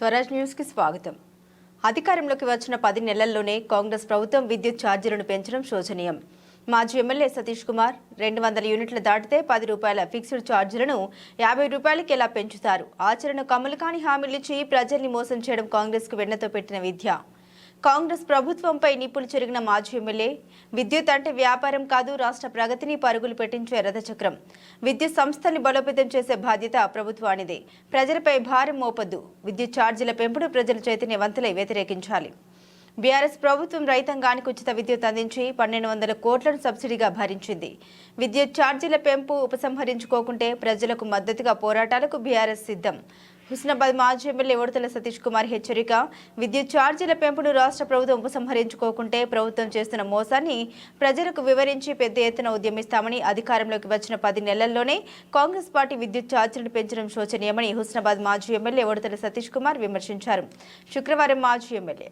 Swaraj news కి స్వాగతం. అధికారంలోకి వచ్చిన 10 నెలల్లోనే కాంగ్రెస్ ప్రభుత్వం విద్యుత్ ఛార్జీలను పెంచడం శోచనీయం. మాజీ ఎమ్మెల్యే సతీష్ కుమార్ 200 యూనిట్లు దాటితే 10 రూపాయల ఫిక్స్డ్ ఛార్జీలను 50 రూపాయలకి ఎలా పెంచుతారు? ఆచరణకు అమలు కాని హామీలిచ్చి ప్రజల్ని మోసం చేయడం కాంగ్రెస్ కు వెన్నతో పెట్టిన విద్య. కాంగ్రెస్ ప్రభుత్వంపై నిప్పులు చెరిగిన మాజీ ఎమ్మెల్యే విద్యుత్ అంటే వ్యాపారం కాదు, రాష్ట్ర ప్రగతిని పరుగులు పెట్టించే రథచక్రం. విద్యుత్ సంస్థల్ని బలోపేతం చేసే బాధ్యత ప్రభుత్వానిదే. ప్రజలపై భారం మోపొద్దు. విద్యుత్ ఛార్జీల పెంపుడు ప్రజల చైతన్యవంతులై వ్యతిరేకించాలి. బీఆర్ఎస్ ప్రభుత్వం రైతాంగానికి ఉచిత విద్యుత్ అందించి 1200 కోట్లను సబ్సిడీగా భరించింది. విద్యుత్ ఛార్జీల పెంపు ఉపసంహరించుకోకుంటే ప్రజలకు మద్దతుగా పోరాటాలకు బీఆర్ఎస్ సిద్ధం. హుస్నాబాద్ మాజీ ఎమ్మెల్యే ఉడతల సతీష్ కుమార్ హెచ్చరిక. విద్యుత్ ఛార్జీల పెంపును రాష్ట్ర ప్రభుత్వం ఉపసంహరించుకోకుంటే ప్రభుత్వం చేస్తున్న మోసాన్ని ప్రజలకు వివరించి పెద్ద ఎత్తున ఉద్యమిస్తామని, అధికారంలోకి వచ్చిన 10 నెలల్లోనే కాంగ్రెస్ పార్టీ విద్యుత్ ఛార్జీలను పెంచడం శోచనీయమని హుస్నాబాద్ మాజీ ఎమ్మెల్యే ఉడతల సతీష్ కుమార్ విమర్శించారు. శుక్రవారం మాజీ ఎమ్మెల్యే